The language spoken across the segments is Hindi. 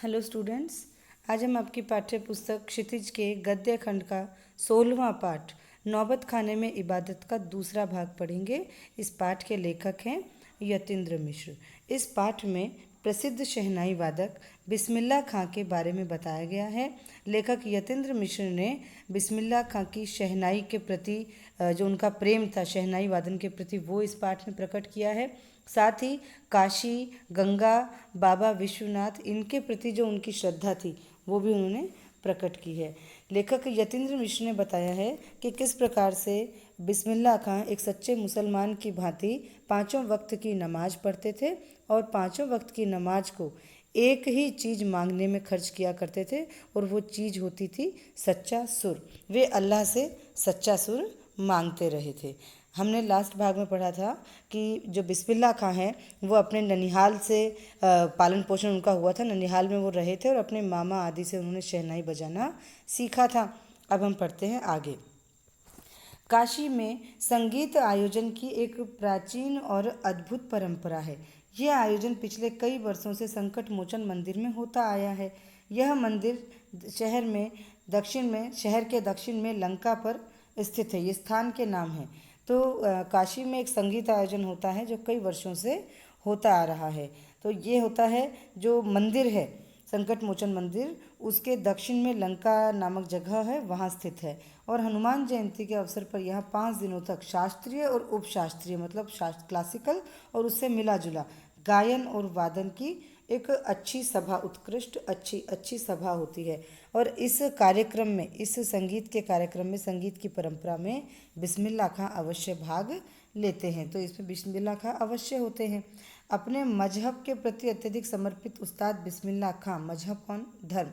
Hello students. आज हम आपकी पाठ्य पुस्तक क्षितिज के गद्य खंड का 16वां पाठ नौबत खाने में इबादत का दूसरा भाग पढ़ेंगे। इस पाठ के लेखक हैं यतीन्द्र मिश्र। इस पाठ में प्रसिद्ध शहनाई वादक बिस्मिल्लाह खां के बारे में बताया गया है। लेखक यतीन्द्र मिश्र ने बिस्मिल्लाह खां की शहनाई के प्रति जो उनका प्रेम था शहनाई वादन के प्रति, वो इस पाठ में प्रकट किया है। साथ ही काशी, गंगा, बाबा विश्वनाथ, इनके प्रति जो उनकी श्रद्धा थी वो भी उन्होंने प्रकट की है। लेखक यतीन्द्र मिश्र ने बताया है कि किस प्रकार से बिस्मिल्लाह खां एक सच्चे मुसलमान की भांति पांचों वक्त की नमाज पढ़ते थे और पांचों वक्त की नमाज को एक ही चीज़ मांगने में खर्च किया करते थे, और वो चीज़ होती थी सच्चा सुर। वे अल्लाह से सच्चा सुर मांगते रहे थे। हमने लास्ट भाग में पढ़ा था कि जो बिस्मिल्लाह खां हैं वो अपने ननिहाल से पालन पोषण उनका हुआ था। ननिहाल में वो रहे थे और अपने मामा आदि से उन्होंने शहनाई बजाना सीखा था। अब हम पढ़ते हैं आगे। काशी में संगीत आयोजन की एक प्राचीन और अद्भुत परंपरा है। यह आयोजन पिछले कई वर्षों से संकट मोचन मंदिर में होता आया है। यह मंदिर शहर के दक्षिण में लंका पर स्थित है। ये स्थान के नाम है। तो काशी में एक संगीत आयोजन होता है जो कई वर्षों से होता आ रहा है। तो ये होता है जो मंदिर है संकट मोचन मंदिर, उसके दक्षिण में लंका नामक जगह है, वहाँ स्थित है। और हनुमान जयंती के अवसर पर यहाँ 5 दिनों तक शास्त्रीय और उपशास्त्रीय मतलब क्लासिकल और उससे मिला जुला गायन और वादन की एक अच्छी सभा, उत्कृष्ट अच्छी सभा होती है। और इस कार्यक्रम में, इस संगीत के कार्यक्रम में, संगीत की परंपरा में बिस्मिल्लाह खां अवश्य भाग लेते हैं। तो इसमें बिस्मिल्लाह खां अवश्य होते हैं। अपने मजहब के प्रति अत्यधिक समर्पित उस्ताद बिस्मिल्लाह खां, मजहब कौन? धर्म।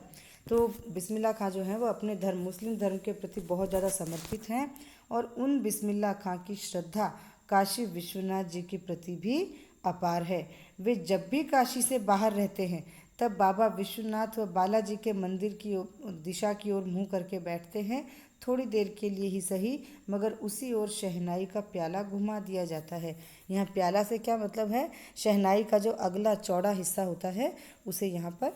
तो बिस्मिल्लाह खां जो हैं वो अपने धर्म, मुस्लिम धर्म के प्रति बहुत ज़्यादा समर्पित हैं। और उन बिस्मिल्लाह खां की श्रद्धा काशी विश्वनाथ जी के प्रति भी अपार है। वे जब भी काशी से बाहर रहते हैं तब बाबा विश्वनाथ व बालाजी के मंदिर की दिशा की ओर मुंह करके बैठते हैं। थोड़ी देर के लिए ही सही, मगर उसी ओर शहनाई का प्याला घुमा दिया जाता है। यहाँ प्याला से क्या मतलब है? शहनाई का जो अगला चौड़ा हिस्सा होता है उसे यहाँ पर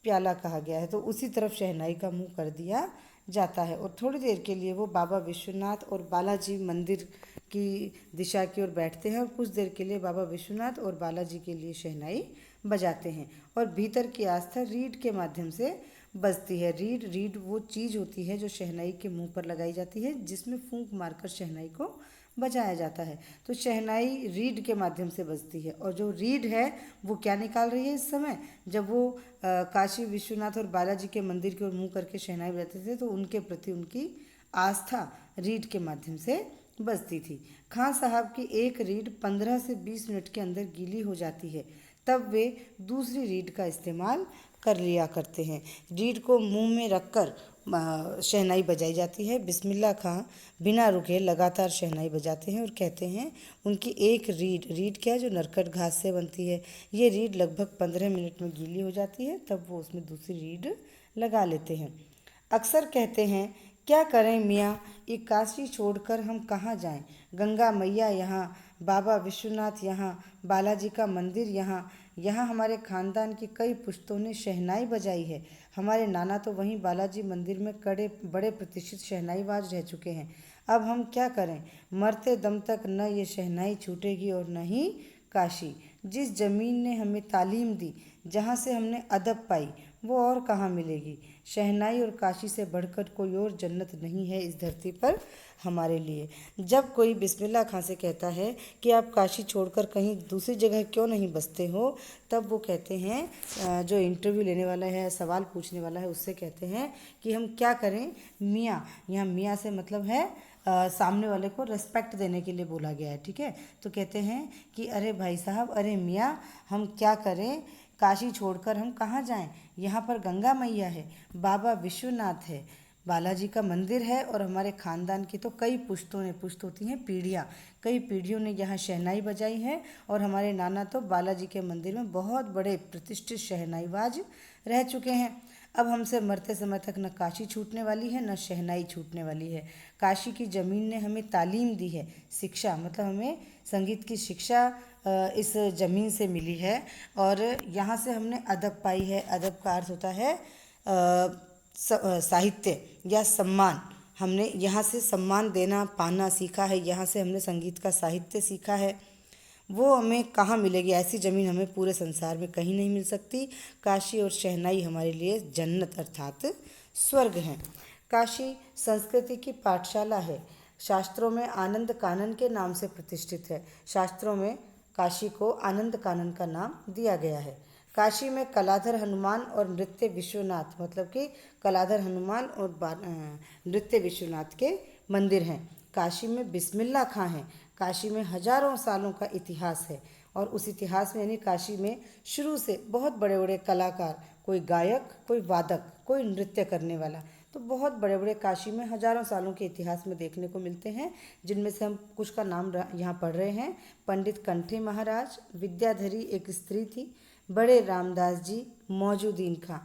प्याला कहा गया है। तो उसी तरफ शहनाई का मुंह कर दिया जाता है और थोड़ी देर के लिए वो बाबा विश्वनाथ और बालाजी मंदिर की दिशा की ओर बैठते हैं और कुछ देर के लिए बाबा विश्वनाथ और बालाजी के लिए शहनाई बजाते हैं। और भीतर की आस्था रीड के माध्यम से बजती है। रीड वो चीज़ होती है जो शहनाई के मुंह पर लगाई जाती है, जिसमें फूंक मारकर शहनाई को बजाया जाता है। तो शहनाई रीड के माध्यम से बजती है। और जो रीड है वो क्या निकाल रही है इस समय? जब वो काशी विश्वनाथ और बालाजी के मंदिर की ओर मुंह करके शहनाई बजाते थे तो उनके प्रति उनकी आस्था रीड के माध्यम से बजती थी। खां साहब की एक रीड 15 से 20 मिनट के अंदर गीली हो जाती है, तब वे दूसरी रीड का इस्तेमाल कर लिया करते हैं। रीड को मुंह में रखकर शहनाई बजाई जाती है। बिस्मिल्लाह खां बिना रुके लगातार शहनाई बजाते हैं और कहते हैं उनकी एक रीड क्या है? जो नरकट घास से बनती है। ये रीड लगभग 15 मिनट में गीली हो जाती है, तब वो उसमें दूसरी रीड लगा लेते हैं। अक्सर कहते हैं, क्या करें मियाँ, ये काशी छोड़कर हम कहाँ जाएं? गंगा मैया यहाँ, बाबा विश्वनाथ यहाँ, बालाजी का मंदिर यहाँ। यहाँ हमारे खानदान की कई पुश्तों ने शहनाई बजाई है। हमारे नाना तो वहीं बालाजी मंदिर में बड़े प्रतिष्ठित शहनाईबाज रह चुके हैं। अब हम क्या करें? मरते दम तक न ये शहनाई छूटेगी और न ही काशी। जिस ज़मीन ने हमें तालीम दी, जहाँ से हमने अदब पाई, वो और कहाँ मिलेगी? शहनाई और काशी से बढ़कर कोई और जन्नत नहीं है इस धरती पर हमारे लिए। जब कोई बिस्मिल्लाह खां से कहता है कि आप काशी छोड़कर कहीं दूसरी जगह क्यों नहीं बसते हो, तब वो कहते हैं, जो इंटरव्यू लेने वाला है, सवाल पूछने वाला है, उससे कहते हैं कि हम क्या करें मियाँ। यहाँ मियाँ से मतलब है सामने वाले को रिस्पेक्ट देने के लिए बोला गया है, ठीक है। तो कहते हैं कि अरे भाई साहब, अरे मियाँ, हम क्या करें? काशी छोड़कर हम कहाँ जाएं? यहाँ पर गंगा मैया है, बाबा विश्वनाथ है, बालाजी का मंदिर है और हमारे खानदान की तो कई पुश्तों ने, पुश्त होती हैं पीढ़ियाँ, कई पीढ़ियों ने यहाँ शहनाई बजाई है। और हमारे नाना तो बालाजी के मंदिर में बहुत बड़े प्रतिष्ठित शहनाईबाज रह चुके हैं। अब हमसे मरते समय तक न काशी छूटने वाली है न शहनाई छूटने वाली है। काशी की ज़मीन ने हमें तालीम दी है, शिक्षा मतलब हमें संगीत की शिक्षा इस ज़मीन से मिली है और यहाँ से हमने अदब पाई है। अदब का अर्थ होता है साहित्य या सम्मान। हमने यहाँ से सम्मान देना पाना सीखा है, यहाँ से हमने संगीत का साहित्य सीखा है। वो हमें कहाँ मिलेगी? ऐसी ज़मीन हमें पूरे संसार में कहीं नहीं मिल सकती। काशी और शहनाई हमारे लिए जन्नत अर्थात स्वर्ग हैं। काशी संस्कृति की पाठशाला है। शास्त्रों में आनंद कानन के नाम से प्रतिष्ठित है। शास्त्रों में काशी को आनंद कानन का नाम दिया गया है। काशी में कलाधर हनुमान और नृत्य विश्वनाथ मतलब कि कलाधर हनुमान और नृत्य विश्वनाथ के मंदिर हैं। काशी में बिस्मिल्लाह खां हैं। काशी में हजारों सालों का इतिहास है और उस इतिहास में यानी काशी में शुरू से बहुत बड़े बड़े कलाकार, कोई गायक, कोई वादक, कोई नृत्य करने वाला, तो बहुत बड़े बड़े काशी में हजारों सालों के इतिहास में देखने को मिलते हैं, जिनमें से हम कुछ का नाम यहाँ पढ़ रहे हैं। पंडित कंठे महाराज, विद्याधरी एक स्त्री थी, बड़े रामदास जी, मौजूदीन खां।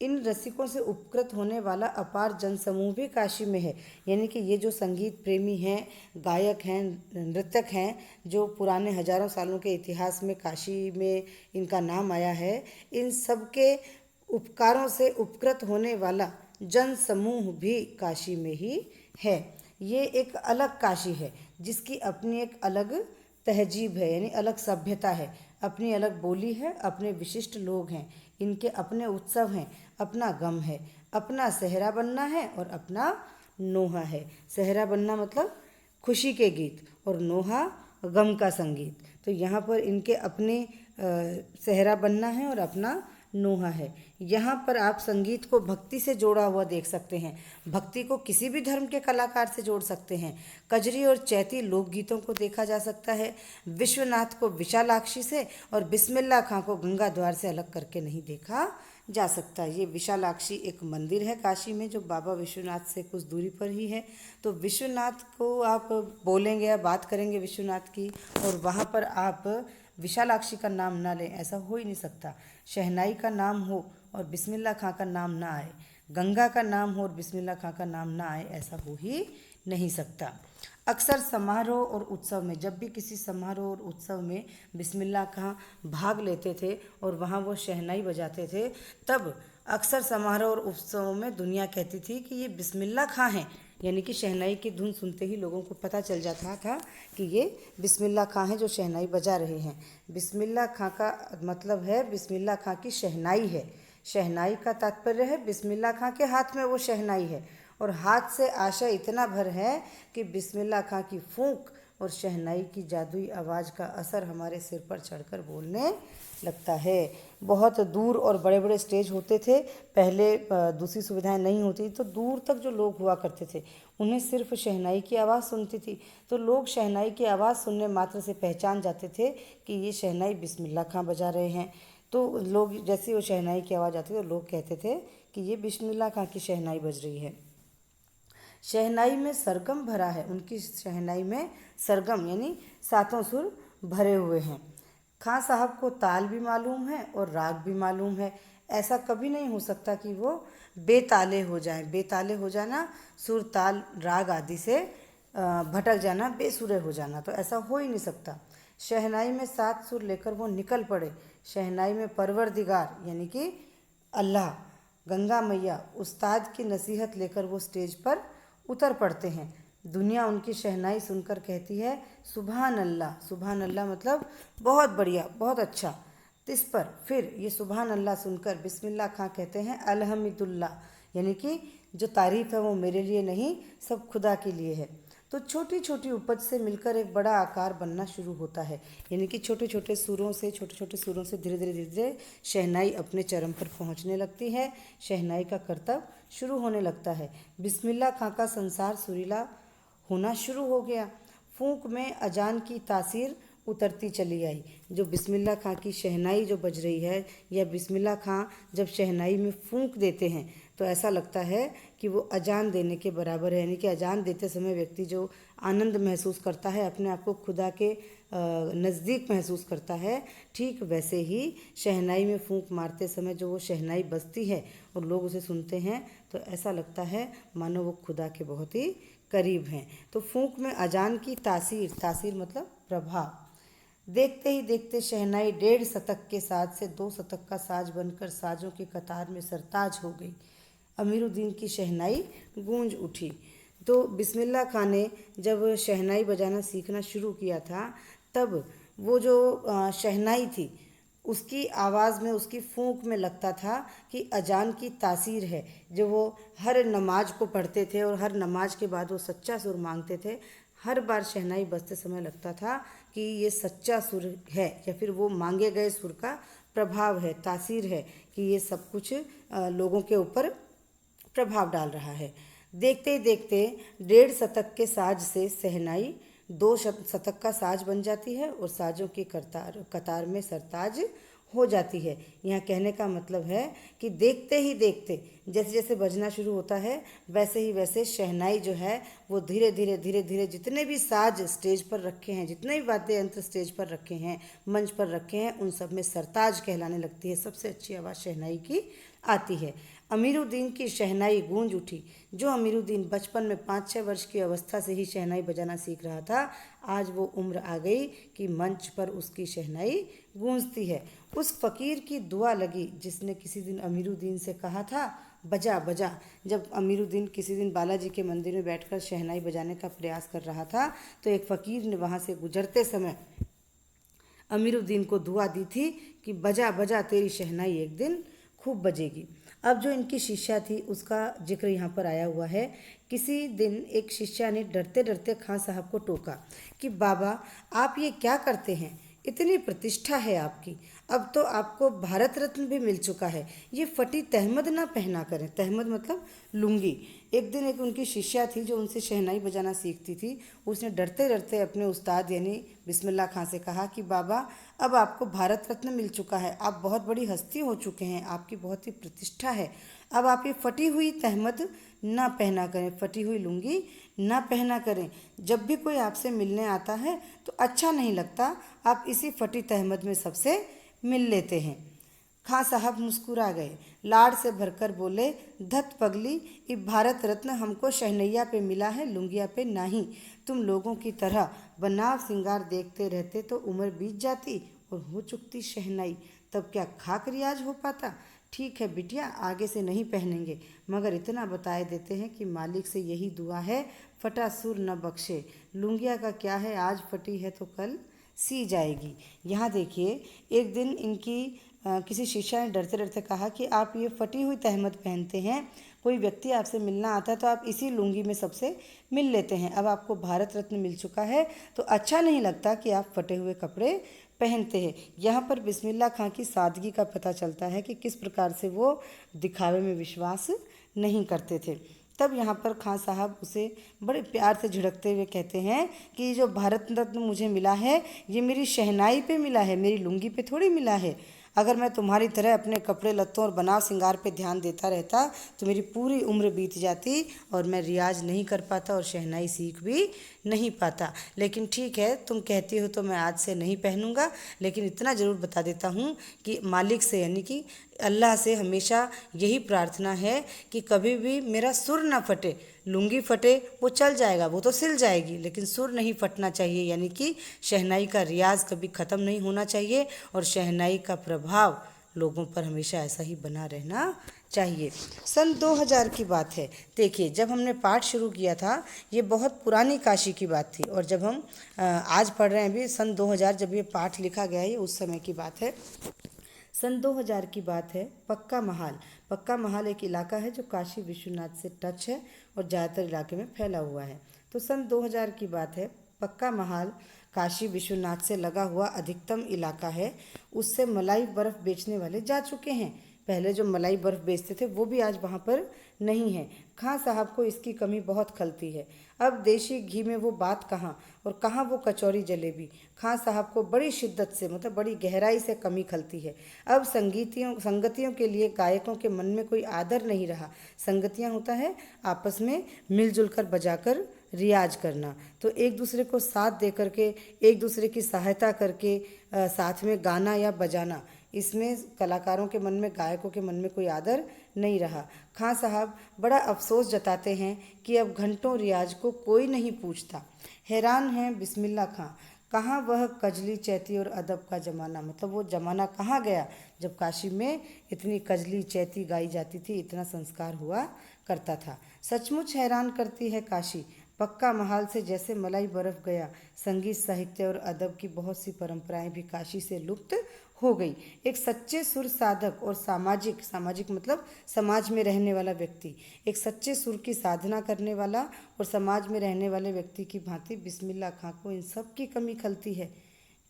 इन रसिकों से उपकृत होने वाला अपार जनसमूह भी काशी में है। यानी कि ये जो संगीत प्रेमी हैं, गायक हैं, नृत्यक हैं, जो पुराने हजारों सालों के इतिहास में काशी में इनका नाम आया है, इन सब के उपकारों से उपकृत होने वाला जनसमूह भी काशी में ही है। ये एक अलग काशी है जिसकी अपनी एक अलग तहजीब है, यानी अलग सभ्यता है, अपनी अलग बोली है, अपने विशिष्ट लोग हैं, इनके अपने उत्सव हैं, अपना गम है, अपना सेहरा बनना है और अपना नोहा है। सेहरा बनना मतलब खुशी के गीत और नोहा गम का संगीत। तो यहाँ पर इनके अपने सेहरा बनना है और अपना नोहा है। यहाँ पर आप संगीत को भक्ति से जोड़ा हुआ देख सकते हैं। भक्ति को किसी भी धर्म के कलाकार से जोड़ सकते हैं। कजरी और चैती लोकगीतों को देखा जा सकता है। विश्वनाथ को विशालाक्षी से और बिस्मिल्लाह खां को गंगा द्वार से अलग करके नहीं देखा जा सकता। ये विशालाक्षी एक मंदिर है काशी में जो बाबा विश्वनाथ से कुछ दूरी पर ही है। तो विश्वनाथ को आप बोलेंगे या बात करेंगे विश्वनाथ की और वहाँ पर आप विशालाक्षी का नाम ना लें, ऐसा हो ही नहीं सकता। शहनाई का नाम हो और बिस्मिल्लाह खां का नाम ना आए, गंगा का नाम हो और बिस्मिल्लाह खां का नाम ना आए, ऐसा हो ही नहीं सकता। अक्सर समारोह और उत्सव में, जब भी किसी समारोह और उत्सव में बिस्मिल्लाह खां भाग लेते थे और वहाँ वो शहनाई बजाते थे, तब अक्सर समारोह और उत्सवों में दुनिया कहती थी कि ये बिस्मिल्लाह खां हैं। यानी कि शहनाई की धुन सुनते ही लोगों को पता चल जाता था कि ये बिस्मिल्लाह खां हैं जो शहनाई बजा रहे हैं। बिस्मिल्लाह खां का मतलब है बिस्मिल्लाह खां की शहनाई है। शहनाई का तात्पर्य है बिस्मिल्लाह खां के हाथ में वो शहनाई है और हाथ से आशय इतना भर है कि बिस्मिल्लाह खां की फूंक और शहनाई की जादुई आवाज़ का असर हमारे सिर पर चढ़कर बोलने लगता है। बहुत दूर और बड़े बड़े स्टेज होते थे पहले, दूसरी सुविधाएं नहीं होती, तो दूर तक जो लोग हुआ करते थे उन्हें सिर्फ शहनाई की आवाज़ सुनती थी, तो लोग शहनाई की आवाज़ सुनने मात्र से पहचान जाते थे कि ये शहनाई बिस्मिल्लाह खां बजा रहे हैं। तो लोग जैसे वो शहनाई की आवाज़ आती तो लोग कहते थे कि ये बिस्मिल्लाह खां की शहनाई बज रही है। शहनाई में सरगम भरा है, उनकी शहनाई में सरगम यानी सातों सुर भरे हुए हैं। खां साहब को ताल भी मालूम है और राग भी मालूम है। ऐसा कभी नहीं हो सकता कि वो बेताले हो जाएं। बेताले हो जाना, सुर ताल राग आदि से भटक जाना, बेसुरे हो जाना, तो ऐसा हो ही नहीं सकता। शहनाई में 7 सुर लेकर वो निकल पड़े। शहनाई में परवरदिगार यानी कि अल्लाह, गंगा मैया, उस्ताद की नसीहत लेकर वो स्टेज पर उतर पड़ते हैं। दुनिया उनकी शहनाई सुनकर कहती है सुभान अल्लाह। सुभान अल्लाह मतलब बहुत बढ़िया, बहुत अच्छा। इस पर फिर ये सुभान अल्लाह सुनकर बिस्मिल्लाह खां कहते हैं अल्हम्दुलिल्लाह, यानी कि जो तारीफ़ है वो मेरे लिए नहीं, सब खुदा के लिए है। तो छोटी छोटी उपज से मिलकर एक बड़ा आकार बनना शुरू होता है। यानी कि छोटे छोटे सुरों से धीरे धीरे शहनाई अपने चरम पर पहुंचने लगती है। शहनाई का करतब शुरू होने लगता है। बिस्मिल्लाह खां का संसार सुरीला होना शुरू हो गया। फूंक में अजान की तासीर उतरती चली आई। जो बिस्मिल्लाह खां की शहनाई जो बज रही है, या बिस्मिल्लाह खां जब शहनाई में फूंक देते हैं तो ऐसा लगता है कि वो अजान देने के बराबर है। यानी कि अजान देते समय व्यक्ति जो आनंद महसूस करता है, अपने आप को खुदा के नज़दीक महसूस करता है, ठीक वैसे ही शहनाई में फूंक मारते समय जो वो शहनाई बजती है और लोग उसे सुनते हैं तो ऐसा लगता है मानो वो खुदा के बहुत ही करीब हैं। तो फूंक में अजान की तासीर, तासीर मतलब प्रभाव। देखते ही देखते शहनाई 1.5 शतक के साज से 2 शतक का साज बनकर साजों की कतार में सरताज हो गई। अमीरुद्दीन की शहनाई गूंज उठी। तो बिस्मिल्लाह खां ने जब शहनाई बजाना सीखना शुरू किया था तब वो जो शहनाई थी उसकी आवाज़ में, उसकी फूंक में लगता था कि अजान की तासीर है। जो वो हर नमाज को पढ़ते थे और हर नमाज के बाद वो सच्चा सुर मांगते थे, हर बार शहनाई बजते समय लगता था कि ये सच्चा सुर है या फिर वो मांगे गए सुर का प्रभाव है, तासीर है कि ये सब कुछ लोगों के ऊपर प्रभाव डाल रहा है। देखते ही देखते 1.5 शतक के साज से शहनाई 2 शतक का साज बन जाती है और साजों की कतार में सरताज हो जाती है। यहाँ कहने का मतलब है कि देखते ही देखते जैसे जैसे बजना शुरू होता है वैसे ही वैसे शहनाई जो है वो धीरे धीरे धीरे धीरे जितने भी साज स्टेज पर रखे हैं, जितने भी वाद्य यंत्र स्टेज पर रखे हैं, मंच पर रखे हैं, उन सब में सरताज कहलाने लगती है। सबसे अच्छी आवाज़ शहनाई की आती है। अमीरुद्दीन की शहनाई गूंज उठी। जो अमीरुद्दीन बचपन में 5-6 वर्ष की अवस्था से ही शहनाई बजाना सीख रहा था, आज वो उम्र आ गई कि मंच पर उसकी शहनाई गूंजती है। उस फकीर की दुआ लगी जिसने किसी दिन अमीरुद्दीन से कहा था बजा बजा। जब अमीरुद्दीन किसी दिन बालाजी के मंदिर में बैठकर शहनाई बजाने का प्रयास कर रहा था तो एक फ़कीर ने वहाँ से गुजरते समय अमीरुद्दीन को दुआ दी थी कि बजा बजा तेरी शहनाई एक दिन खूब बजेगी। अब जो इनकी शिष्या थी उसका जिक्र यहाँ पर आया हुआ है। किसी दिन एक शिष्या ने डरते डरते खां साहब को टोका कि बाबा आप ये क्या करते हैं, इतनी प्रतिष्ठा है आपकी, अब तो आपको भारत रत्न भी मिल चुका है, ये फटी तहमद ना पहना करें। तहमद मतलब लुंगी। एक दिन एक उनकी शिष्या थी जो उनसे शहनाई बजाना सीखती थी, उसने डरते डरते अपने उस्ताद यानी बिस्मिल्लाह खां से कहा कि बाबा अब आपको भारत रत्न मिल चुका है, आप बहुत बड़ी हस्ती हो चुके हैं, आपकी बहुत ही प्रतिष्ठा है, अब आप ये फटी हुई तहमद ना पहना करें, फटी हुई लुंगी ना पहना करें। जब भी कोई आपसे मिलने आता है तो अच्छा नहीं लगता, आप इसी फटी तहमद में सबसे मिल लेते हैं। खां साहब मुस्कुरा गए, लाड़ से भरकर बोले धत पगली, ये भारत रत्न हमको शहनैया पे मिला है, लुंगिया पे नहीं। तुम लोगों की तरह बनाव सिंगार देखते रहते तो उम्र बीत जाती और हो चुकती शहनाई, तब क्या खाक रियाज हो पाता। ठीक है बिटिया, आगे से नहीं पहनेंगे, मगर इतना बताए देते हैं कि मालिक से यही दुआ है फटा सुर न बख्शे। लुंगिया का क्या है, आज फटी है तो कल सी जाएगी। यहाँ देखिए एक दिन इनकी किसी शिष्या ने डरते डरते कहा कि आप ये फटी हुई तहमद पहनते हैं, कोई व्यक्ति आपसे मिलना आता है तो आप इसी लुंगी में सबसे मिल लेते हैं, अब आपको भारत रत्न मिल चुका है तो अच्छा नहीं लगता कि आप फटे हुए कपड़े पहनते हैं। यहाँ पर बिस्मिल्लाह खां की सादगी का पता चलता है कि किस प्रकार से वो दिखावे में विश्वास नहीं करते थे। तब यहाँ पर खां साहब उसे बड़े प्यार से झिड़कते हुए कहते हैं कि ये जो भारत रत्न मुझे मिला है ये मेरी शहनाई पे मिला है, मेरी लुंगी पे थोड़ी मिला है। अगर मैं तुम्हारी तरह अपने कपड़े लत्तों और बनाव सिंगार पे ध्यान देता रहता तो मेरी पूरी उम्र बीत जाती और मैं रियाज नहीं कर पाता और शहनाई सीख भी नहीं पाता। लेकिन ठीक है, तुम कहती हो तो मैं आज से नहीं पहनूंगा, लेकिन इतना ज़रूर बता देता हूँ कि मालिक से यानी कि अल्लाह से हमेशा यही प्रार्थना है कि कभी भी मेरा सुर ना फटे। लुंगी फटे वो चल जाएगा, वो तो सिल जाएगी, लेकिन सुर नहीं फटना चाहिए, यानी कि शहनाई का रियाज कभी ख़त्म नहीं होना चाहिए और शहनाई का प्रभाव लोगों पर हमेशा ऐसा ही बना रहना चाहिए। सन 2000 की बात है। देखिए जब हमने पाठ शुरू किया था ये बहुत पुरानी काशी की बात थी और जब हम आज पढ़ रहे हैं अभी सन 2000 जब ये पाठ लिखा गया है ये उस समय की बात है। सन 2000 की बात है। पक्का महाल, पक्का महाल एक इलाका है जो काशी विश्वनाथ से टच है और ज़्यादातर इलाके में फैला हुआ है। तो सन 2000 की बात है। पक्का महाल काशी विश्वनाथ से लगा हुआ अधिकतम इलाका है। उससे मलाई बर्फ़ बेचने वाले जा चुके हैं। पहले जो मलाई बर्फ़ बेचते थे वो भी आज वहाँ पर नहीं है। खां साहब को इसकी कमी बहुत खलती है। अब देशी घी में वो बात कहाँ और कहाँ वो कचौरी जलेबी। खां साहब को बड़ी शिद्दत से मतलब बड़ी गहराई से कमी खलती है। अब संगतियों के लिए गायकों के मन में कोई आदर नहीं रहा। संगतियाँ होता है आपस में मिलजुल कर बजाकर रियाज करना। तो एक दूसरे को साथ दे करके, एक दूसरे की सहायता करके साथ में गाना या बजाना, इसमें कलाकारों के मन में, गायकों के मन में कोई आदर नहीं रहा। खां साहब बड़ा अफसोस जताते हैं कि अब घंटों रियाज को कोई नहीं पूछता। हैरान हैं बिस्मिल्लाह खां, कहाँ वह कजली चैती और अदब का ज़माना, मतलब वो ज़माना कहाँ गया जब काशी में इतनी कजली चैती गाई जाती थी, इतना संस्कार हुआ करता था। सचमुच हैरान करती है काशी, पक्का महाल से जैसे मलाई बरफ गया। संगीत, साहित्य और अदब की बहुत सी परंपराएं भी काशी से लुप्त हो गई। एक सच्चे सुर साधक और सामाजिक, सामाजिक मतलब समाज में रहने वाला व्यक्ति, एक सच्चे सुर की साधना करने वाला और समाज में रहने वाले व्यक्ति की भांति बिस्मिल्लाह खां को इन सब की कमी खलती है।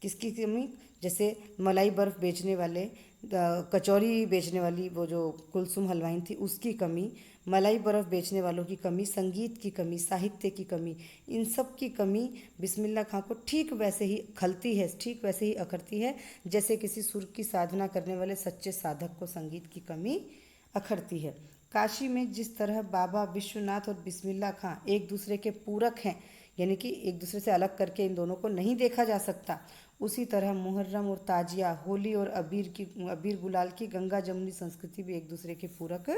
किसकी कमी? जैसे मलाई बर्फ़ बेचने वाले, कचौरी बेचने वाली वो जो कुलसुम हलवाई थी उसकी कमी, मलाई बर्फ़ बेचने वालों की कमी, संगीत की कमी, साहित्य की कमी, इन सब की कमी बिस्मिल्लाह खां को ठीक वैसे ही खलती है, ठीक वैसे ही अखरती है जैसे किसी सुर की साधना करने वाले सच्चे साधक को संगीत की कमी अखरती है। काशी में जिस तरह बाबा विश्वनाथ और बिस्मिल्लाह खां एक दूसरे के पूरक हैं, यानी कि एक दूसरे से अलग करके इन दोनों को नहीं देखा जा सकता, उसी तरह मुहर्रम और ताजिया, होली और अबीर गुलाल की गंगा जमुनी संस्कृति भी एक दूसरे के पूरक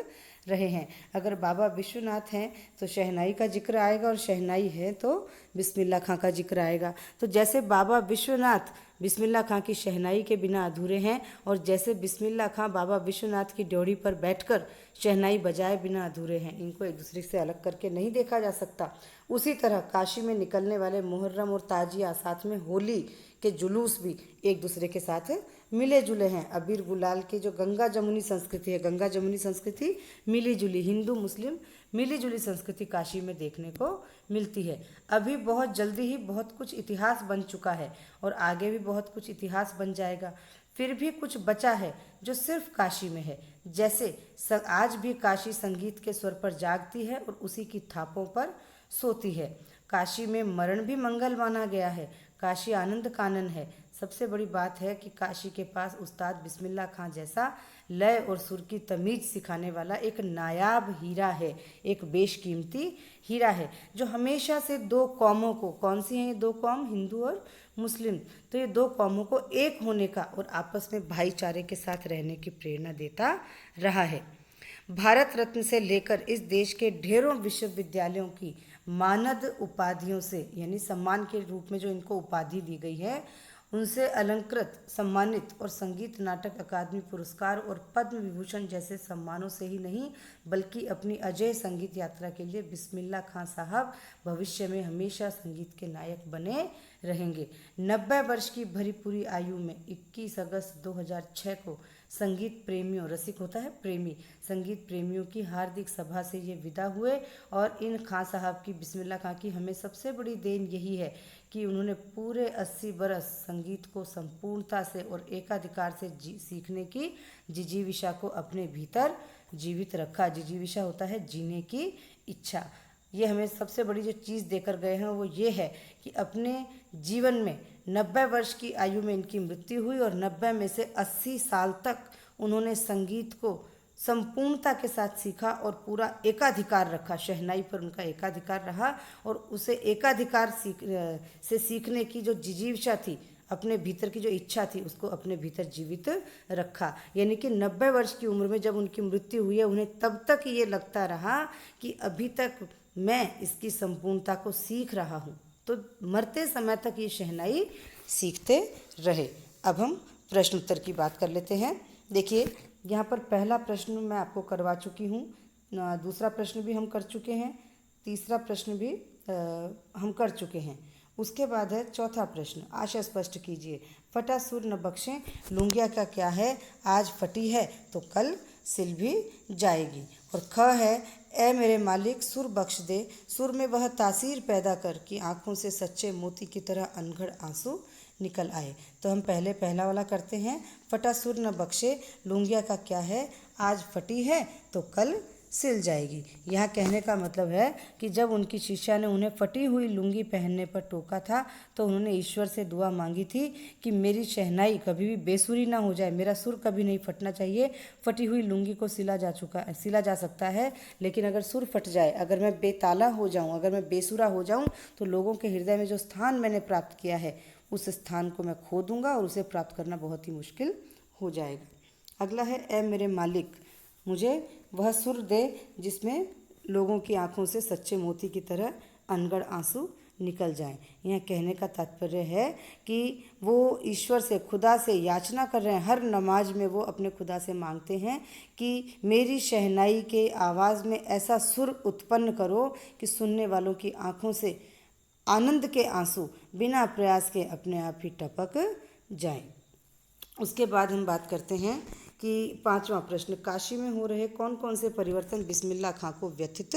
रहे हैं। अगर बाबा विश्वनाथ हैं तो शहनाई का जिक्र आएगा, और शहनाई है तो बिस्मिल्लाह खां का जिक्र आएगा। तो जैसे बाबा विश्वनाथ बिस्मिल्लाह खां की शहनाई के बिना अधूरे हैं, और जैसे बिस्मिल्लाह खां बाबा विश्वनाथ की ड्योढ़ी पर बैठकर शहनाई बजाए बिना अधूरे हैं, इनको एक दूसरे से अलग करके नहीं देखा जा सकता। उसी तरह काशी में निकलने वाले मुहर्रम और ताजिया, साथ में होली के जुलूस भी एक दूसरे के साथ मिले जुले हैं। अबीर गुलाल की जो गंगा जमुनी संस्कृति है, गंगा जमुनी संस्कृति मिली जुली, हिंदू मुस्लिम मिली जुली संस्कृति काशी में देखने को मिलती है। अभी बहुत जल्दी ही बहुत कुछ इतिहास बन चुका है और आगे भी बहुत कुछ इतिहास बन जाएगा। फिर भी कुछ बचा है जो सिर्फ काशी में है। जैसे आज भी काशी संगीत के स्वर पर जागती है और उसी की थापों पर सोती है। काशी में मरण भी मंगल माना गया है। काशी आनंद कानन है। सबसे बड़ी बात है कि काशी के पास उस्ताद बिस्मिल्लाह खां जैसा लय और सुर की तमीज सिखाने वाला एक नायाब हीरा है, एक बेशकीमती हीरा है, जो हमेशा से दो कौमों को, कौन सी हैं ये दो कौम, हिंदू और मुस्लिम, तो ये दो कौमों को एक होने का और आपस में भाईचारे के साथ रहने की प्रेरणा देता रहा है। भारत रत्न से लेकर इस देश के ढेरों विश्वविद्यालयों की मानद उपाधियों से, यानी सम्मान के रूप में जो इनको उपाधि दी गई है, उनसे अलंकृत, सम्मानित और संगीत नाटक अकादमी पुरस्कार और पद्म विभूषण जैसे सम्मानों से ही नहीं, बल्कि अपनी अजय संगीत यात्रा के लिए बिस्मिल्लाह खां साहब भविष्य में हमेशा संगीत के नायक बने रहेंगे। 90 वर्ष की भरी पूरी आयु में 21 अगस्त 2006 को संगीत प्रेमियों, रसिक होता है प्रेमी, संगीत प्रेमियों की हार्दिक सभा से ये विदा हुए। और इन खां साहब की, बिस्मिल्लाह खां की, हमें सबसे बड़ी देन यही है कि उन्होंने पूरे 80 बरस संगीत को संपूर्णता से और एकाधिकार से सीखने की जिजीविषा को अपने भीतर जीवित रखा। जिजीविषा होता है जीने की इच्छा। ये हमें सबसे बड़ी जो चीज़ देकर गए हैं वो ये है कि अपने जीवन में 90 वर्ष की आयु में इनकी मृत्यु हुई और 90 में से 80 साल तक उन्होंने संगीत को संपूर्णता के साथ सीखा और पूरा एकाधिकार रखा। शहनाई पर उनका एकाधिकार रहा और उसे एकाधिकार से सीखने की जो जिजीविषा थी, अपने भीतर की जो इच्छा थी, उसको अपने भीतर जीवित रखा। यानी कि 90 वर्ष की उम्र में जब उनकी मृत्यु हुई है, उन्हें तब तक ये लगता रहा कि अभी तक मैं इसकी संपूर्णता को सीख रहा हूँ। तो मरते समय तक ये शहनाई सीखते रहे। अब हम प्रश्न उत्तर की बात कर लेते हैं। देखिए, यहाँ पर पहला प्रश्न मैं आपको करवा चुकी हूँ, दूसरा प्रश्न भी हम कर चुके हैं, तीसरा प्रश्न भी हम कर चुके हैं। उसके बाद है चौथा प्रश्न, आशा स्पष्ट कीजिए। फटा सुर न बख्शें, लुंगिया का क्या है, आज फटी है तो कल सिल भी जाएगी। और ख है, ए मेरे मालिक सुर बख्श दे, सुर में वह तासीर पैदा कर कि आँखों से सच्चे मोती की तरह अनघड़ आंसू निकल आए। तो हम पहले पहला वाला करते हैं। फटा सुर न बख्शे, लुंगिया का क्या है, आज फटी है तो कल सिल जाएगी। यह कहने का मतलब है कि जब उनकी शिष्या ने उन्हें फटी हुई लुंगी पहनने पर टोका था तो उन्होंने ईश्वर से दुआ मांगी थी कि मेरी शहनाई कभी भी बेसुरी ना हो जाए, मेरा सुर कभी नहीं फटना चाहिए। फटी हुई लुंगी को सिला जा सकता है, लेकिन अगर सुर फट जाए, अगर मैं बेताला हो जाऊं, अगर मैं बेसुरा हो जाऊं, तो लोगों के हृदय में जो स्थान मैंने प्राप्त किया है उस स्थान को मैं खो दूंगा और उसे प्राप्त करना बहुत ही मुश्किल हो जाएगा। अगला है, ए मेरे मालिक, मुझे वह सुर दे जिसमें लोगों की आंखों से सच्चे मोती की तरह अनगढ़ आंसू निकल जाएं। यह कहने का तात्पर्य है कि वो ईश्वर से, खुदा से याचना कर रहे हैं। हर नमाज में वो अपने खुदा से मांगते हैं कि मेरी शहनाई के आवाज़ में ऐसा सुर उत्पन्न करो कि सुनने वालों की आंखों से आनंद के आंसू बिना प्रयास के अपने आप ही टपक जाएं। उसके बाद हम बात करते हैं कि पांचवा प्रश्न, काशी में हो रहे कौन कौन से परिवर्तन बिस्मिल्लाह खां को व्यथित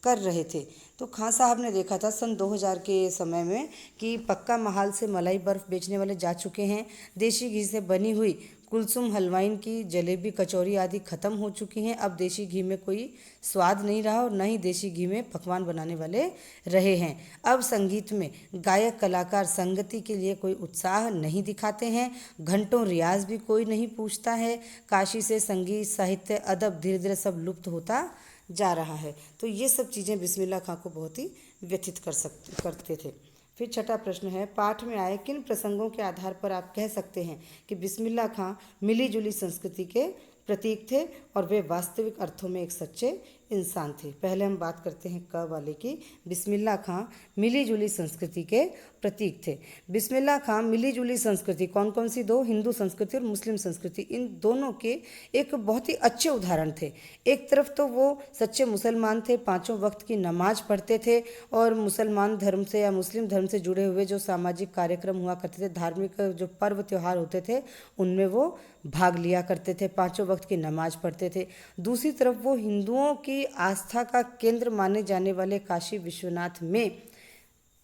कर रहे थे। तो खां साहब ने देखा था सन 2000 के समय में कि पक्का महाल से मलाई बर्फ़ बेचने वाले जा चुके हैं। देशी घी से बनी हुई कुलसुम हलवाइन की जलेबी, कचौरी आदि ख़त्म हो चुकी हैं। अब देशी घी में कोई स्वाद नहीं रहा और न ही देशी घी में पकवान बनाने वाले रहे हैं। अब संगीत में गायक कलाकार संगति के लिए कोई उत्साह नहीं दिखाते हैं। घंटों रियाज भी कोई नहीं पूछता है। काशी से संगीत, साहित्य, अदब धीरे धीरे सब लुप्त होता जा रहा है। तो ये सब चीज़ें बिस्मिल्लाह खां को बहुत ही व्यथित करते थे। फिर छठा प्रश्न है, पाठ में आए किन प्रसंगों के आधार पर आप कह सकते हैं कि बिस्मिल्लाह खां मिली जुली संस्कृति के प्रतीक थे और वे वास्तविक अर्थों में एक सच्चे इंसान थे। पहले हम बात करते हैं क वाले की। बिस्मिल्लाह खां मिली जुली संस्कृति के प्रतीक थे। बिस्मिल्लाह खां मिली जुली संस्कृति कौन कौन सी दो, हिंदू संस्कृति और मुस्लिम संस्कृति, इन दोनों के एक बहुत ही अच्छे उदाहरण थे। एक तरफ तो वो सच्चे मुसलमान थे, पांचों वक्त की नमाज पढ़ते थे और मुसलमान धर्म से या मुस्लिम धर्म से जुड़े हुए जो सामाजिक कार्यक्रम हुआ करते थे, धार्मिक जो पर्व त्यौहार होते थे, उनमें वो भाग लिया करते थे, पांचों वक्त की नमाज पढ़ते थे। दूसरी तरफ वो हिंदुओं की आस्था का केंद्र माने जाने वाले काशी विश्वनाथ में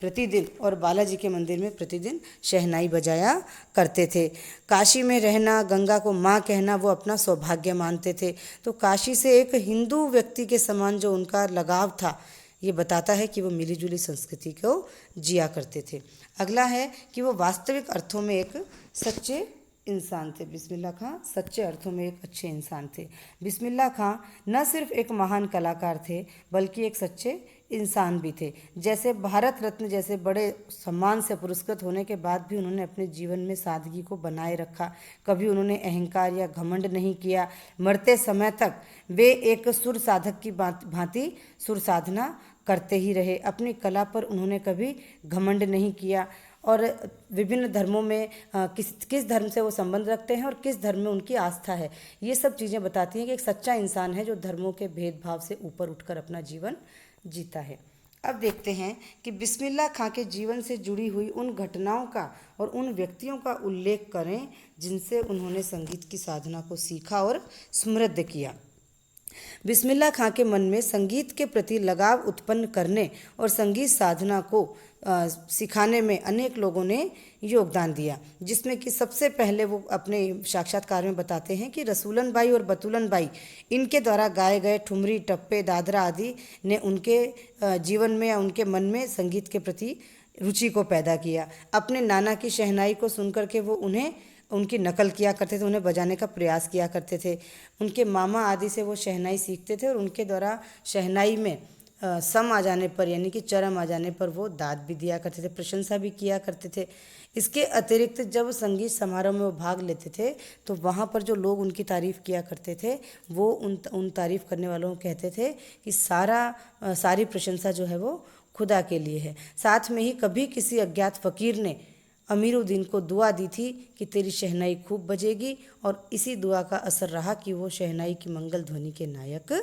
प्रतिदिन और बालाजी के मंदिर में प्रतिदिन शहनाई बजाया करते थे। काशी में रहना, गंगा को माँ कहना वो अपना सौभाग्य मानते थे। तो काशी से एक हिंदू व्यक्ति के समान जो उनका लगाव था, ये बताता है कि वो मिलीजुली संस्कृति को जिया करते थे। अगला है कि वो वास्तविक अर्थों में एक सच्चे इंसान थे। बिस्मिल्लाह खां सच्चे अर्थों में एक अच्छे इंसान थे। बिस्मिल्लाह खां न सिर्फ एक महान कलाकार थे बल्कि एक सच्चे इंसान भी थे। जैसे भारत रत्न जैसे बड़े सम्मान से पुरस्कृत होने के बाद भी उन्होंने अपने जीवन में सादगी को बनाए रखा। कभी उन्होंने अहंकार या घमंड नहीं किया। मरते समय तक वे एक सुर साधक की भांति सुर साधना करते ही रहे। अपनी कला पर उन्होंने कभी घमंड नहीं किया और विभिन्न धर्मों में किस धर्म से वो संबंध रखते हैं और किस धर्म में उनकी आस्था है, ये सब चीज़ें बताती हैं कि एक सच्चा इंसान है जो धर्मों के भेदभाव से ऊपर उठकर अपना जीवन जीता है। अब देखते हैं कि बिस्मिल्लाह खां के जीवन से जुड़ी हुई उन घटनाओं का और उन व्यक्तियों का उल्लेख करें जिनसे उन्होंने संगीत की साधना को सीखा और समृद्ध किया। बिस्मिल्लाह खां के मन में संगीत के प्रति लगाव उत्पन्न करने और संगीत साधना को सिखाने में अनेक लोगों ने योगदान दिया, जिसमें कि सबसे पहले वो अपने साक्षात्कार में बताते हैं कि रसूलन बाई और बतूलन बाई, इनके द्वारा गाए गए ठुमरी, टप्पे, दादरा आदि ने उनके जीवन में या उनके मन में संगीत के प्रति रुचि को पैदा किया। अपने नाना की शहनाई को सुनकर के वो उनकी नकल किया करते थे, उन्हें बजाने का प्रयास किया करते थे। उनके मामा आदि से वो शहनाई सीखते थे और उनके द्वारा शहनाई में सम आ जाने पर यानी कि चरम आ जाने पर वो दाद भी दिया करते थे, प्रशंसा भी किया करते थे। इसके अतिरिक्त जब संगीत समारोह में वो भाग लेते थे तो वहाँ पर जो लोग उनकी तारीफ़ किया करते थे वो उन तारीफ़ करने वालों को कहते थे कि सारी प्रशंसा जो है वो खुदा के लिए है। साथ में ही कभी किसी अज्ञात फ़कीर ने अमीरुद्दीन को दुआ दी थी कि तेरी शहनाई खूब बजेगी और इसी दुआ का असर रहा कि वो शहनाई की मंगल ध्वनि के नायक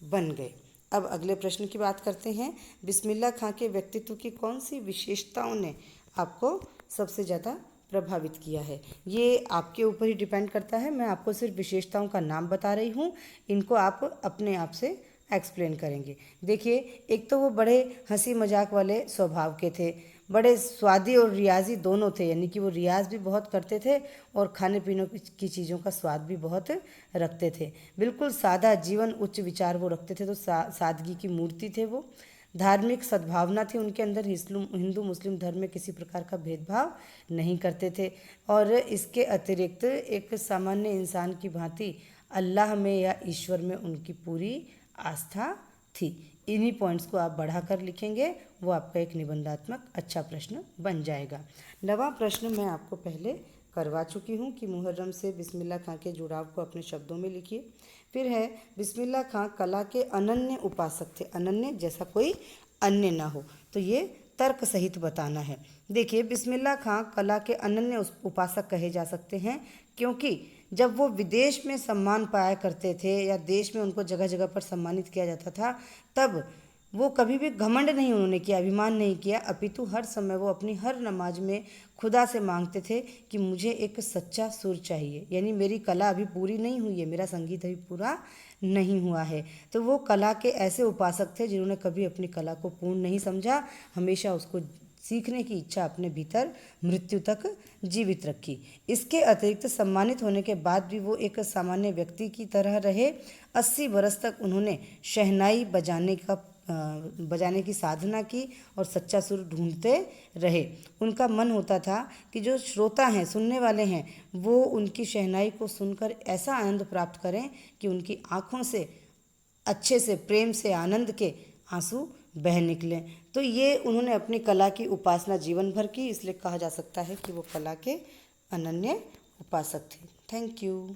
बन गए। अब अगले प्रश्न की बात करते हैं। बिस्मिल्लाह खां के व्यक्तित्व की कौन सी विशेषताओं ने आपको सबसे ज़्यादा प्रभावित किया है? ये आपके ऊपर ही डिपेंड करता है। मैं आपको सिर्फ विशेषताओं का नाम बता रही हूँ, इनको आप अपने आप से एक्सप्लेन करेंगे। देखिए, एक तो वो बड़े हंसी मजाक वाले स्वभाव के थे। बड़े स्वादी और रियाजी दोनों थे, यानी कि वो रियाज भी बहुत करते थे और खाने पीने की चीज़ों का स्वाद भी बहुत रखते थे। बिल्कुल सादा जीवन, उच्च विचार वो रखते थे, तो सादगी की मूर्ति थे वो। धार्मिक सद्भावना थी उनके अंदर, हिंदू मुस्लिम धर्म में किसी प्रकार का भेदभाव नहीं करते थे। और इसके अतिरिक्त एक सामान्य इंसान की भांति अल्लाह में या ईश्वर में उनकी पूरी आस्था थी। इन्हीं पॉइंट्स को आप बढ़ाकर लिखेंगे, वो आपका एक निबंधात्मक अच्छा प्रश्न बन जाएगा। नवा प्रश्न मैं आपको पहले करवा चुकी हूँ कि मुहर्रम से बिस्मिल्लाह खां के जुड़ाव को अपने शब्दों में लिखिए। फिर है बिस्मिल्लाह खां कला के अनन्य उपासक थे, अनन्य जैसा कोई अन्य ना हो, तो ये तर्क सहित बताना है। देखिए, बिस्मिल्लाह खां कला के अनन्य उपासक कहे जा सकते हैं क्योंकि जब वो विदेश में सम्मान पाया करते थे या देश में उनको जगह जगह पर सम्मानित किया जाता था, तब वो कभी भी घमंड नहीं उन्होंने किया, अभिमान नहीं किया, अपितु हर समय वो अपनी हर नमाज में खुदा से मांगते थे कि मुझे एक सच्चा सुर चाहिए, यानी मेरी कला अभी पूरी नहीं हुई है, मेरा संगीत अभी पूरा नहीं हुआ है। तो वो कला के ऐसे उपासक थे जिन्होंने कभी अपनी कला को पूर्ण नहीं समझा, हमेशा उसको सीखने की इच्छा अपने भीतर मृत्यु तक जीवित रखी। इसके अतिरिक्त सम्मानित होने के बाद भी वो एक सामान्य व्यक्ति की तरह रहे। 80 बरस तक उन्होंने शहनाई बजाने की साधना की और सच्चा सुर ढूंढते रहे। उनका मन होता था कि जो श्रोता हैं, सुनने वाले हैं, वो उनकी शहनाई को सुनकर ऐसा आनंद प्राप्त करें कि उनकी आँखों से अच्छे से, प्रेम से, आनंद के आंसू बह निकलें। तो ये उन्होंने अपनी कला की उपासना जीवन भर की, इसलिए कहा जा सकता है कि वो कला के अनन्य उपासक थे। Thank you.